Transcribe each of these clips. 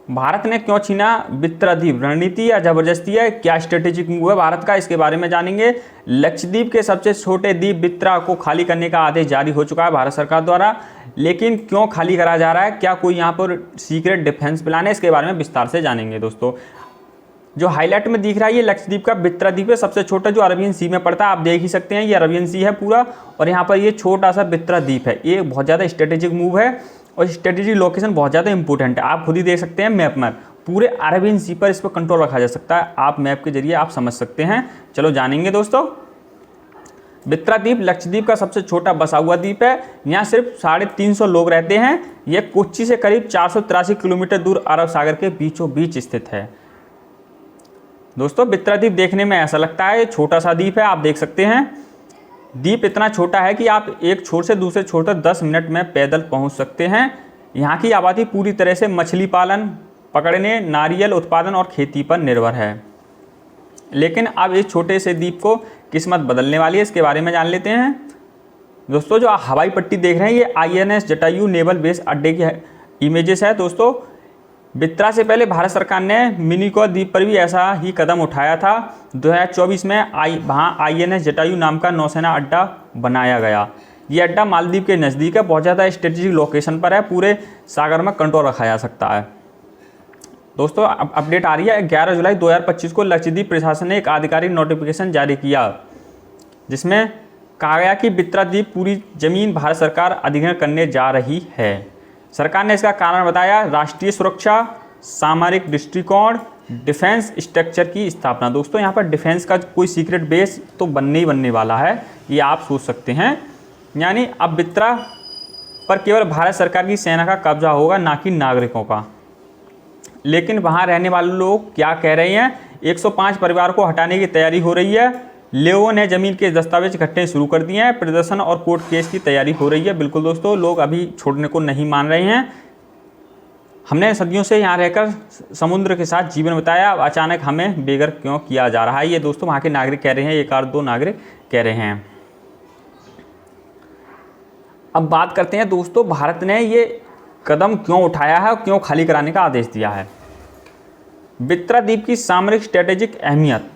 भारत ने क्यों छीना बित्रा द्वीप, रणनीति या जबरदस्ती है, क्या स्ट्रेटेजिक मूव है भारत का, इसके बारे में जानेंगे। लक्षद्वीप के सबसे छोटे द्वीप बित्रा को खाली करने का आदेश जारी हो चुका है भारत सरकार द्वारा, लेकिन क्यों खाली करा जा रहा है, क्या कोई यहाँ पर सीक्रेट डिफेंस प्लान है, इसके बारे में विस्तार से जानेंगे। दोस्तों जो हाईलाइट में दिख रहा है ये लक्षद्वीप का बित्रा द्वीप है, सबसे छोटा जो अरबियन सी में पड़ता है। आप देख ही सकते हैं ये अरबियन सी है पूरा, और यहाँ पर ये छोटा सा बित्रा द्वीप है। ये बहुत ज़्यादा स्ट्रेटेजिक मूव है और स्ट्रेटेजिक लोकेशन बहुत ज़्यादा इंपॉर्टेंट है। आप खुद ही देख सकते हैं मैप में पूरे अरबियन सी पर इस पर कंट्रोल रखा जा सकता है। आप मैप के जरिए आप समझ सकते हैं। चलो जानेंगे दोस्तों। बित्रा द्वीप लक्षद्वीप का सबसे छोटा बसा हुआ द्वीप है। यहाँ सिर्फ 350 लोग रहते हैं। यह कोच्चि से करीब 483 किलोमीटर दूर अरब सागर के बीचों बीच स्थित है। दोस्तों बित्रा द्वीप देखने में ऐसा लगता है छोटा सा द्वीप है, आप देख सकते हैं। द्वीप इतना छोटा है कि आप एक छोर से दूसरे छोर तक 10 मिनट में पैदल पहुंच सकते हैं। यहाँ की आबादी पूरी तरह से मछली पालन, पकड़ने, नारियल उत्पादन और खेती पर निर्भर है। लेकिन अब इस छोटे से द्वीप को किस्मत बदलने वाली है, इसके बारे में जान लेते हैं। दोस्तों जो हवाई पट्टी देख रहे हैं ये INS जटायु नेवल बेस अड्डे की इमेजेस है। दोस्तों बित्रा से पहले भारत सरकार ने मिनिकॉय द्वीप पर भी ऐसा ही कदम उठाया था। 2024 में वहाँ INS जटायु नाम का नौसेना अड्डा बनाया गया। ये अड्डा मालदीव के नज़दीक है, बहुत ज़्यादा स्ट्रेटेजिक लोकेशन पर है, पूरे सागर में कंट्रोल रखा जा सकता है। दोस्तों अपडेट आ रही है 11 जुलाई 2025 को लक्षद्वीप प्रशासन ने एक आधिकारिक नोटिफिकेशन जारी किया, जिसमें कहा गया कि बित्रा द्वीप पूरी जमीन भारत सरकार अधिग्रहण करने जा रही है। सरकार ने इसका कारण बताया राष्ट्रीय सुरक्षा, सामरिक दृष्टिकोण, डिफेंस स्ट्रक्चर की स्थापना। दोस्तों यहाँ पर डिफेंस का कोई सीक्रेट बेस तो बनने ही बनने वाला है, ये आप सोच सकते हैं। यानी अब बित्रा पर केवल भारत सरकार की सेना का कब्जा होगा, ना कि नागरिकों का। लेकिन वहाँ रहने वाले लोग क्या कह रहे हैं, 105 परिवार को हटाने की तैयारी हो रही है। लोगों ने जमीन के दस्तावेज इकट्ठे शुरू कर दिए हैं। प्रदर्शन और कोर्ट केस की तैयारी हो रही है। बिल्कुल दोस्तों लोग अभी छोड़ने को नहीं मान रहे हैं। हमने सदियों से यहाँ रहकर समुद्र के साथ जीवन बिताया, अब अचानक हमें बेघर क्यों किया जा रहा है, ये दोस्तों वहाँ के नागरिक कह रहे हैं, 1-2 नागरिक कह रहे हैं। अब बात करते हैं दोस्तों भारत ने ये कदम क्यों उठाया है और क्यों खाली कराने का आदेश दिया है। बित्रा द्वीप की सामरिक स्ट्रेटेजिक अहमियत।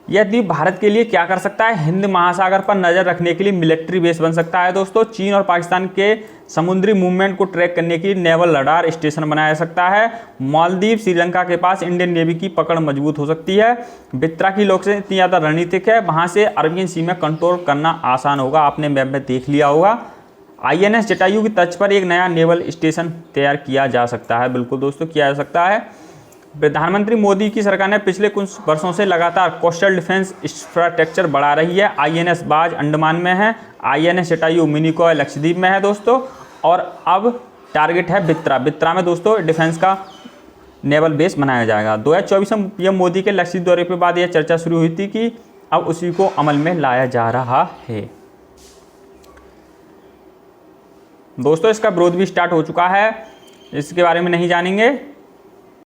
यह द्वीप भारत के लिए क्या कर सकता है, हिंद महासागर पर नज़र रखने के लिए मिलिट्री बेस बन सकता है। दोस्तों चीन और पाकिस्तान के समुद्री मूवमेंट को ट्रैक करने के लिए नेवल रडार स्टेशन बनाया जा सकता है। मालदीव, श्रीलंका के पास इंडियन नेवी की पकड़ मजबूत हो सकती है। बित्रा की लोकेशन इतनी ज़्यादा रणनीतिक है, वहाँ से अरबियन सी में कंट्रोल करना आसान होगा। आपने मैप में देख लिया होगा। INS जटायु की तर्ज पर एक नया नेवल स्टेशन तैयार किया जा सकता है। बिल्कुल दोस्तों किया जा सकता है। प्रधानमंत्री मोदी की सरकार ने पिछले कुछ वर्षों से लगातार कोस्टल डिफेंस इंफ्रास्ट्रक्चर बढ़ा रही है। INS बाज अंडमान में है, INS जटायु मिनिकॉय लक्षद्वीप में है दोस्तों, और अब टारगेट है बित्रा। बित्रा में दोस्तों डिफेंस का नेवल बेस बनाया जाएगा। 2024 में PM मोदी के लक्षद्वीप दौरे के बाद यह चर्चा शुरू हुई थी कि अब उसी को अमल में लाया जा रहा है। दोस्तों इसका विरोध भी स्टार्ट हो चुका है, इसके बारे में नहीं जानेंगे।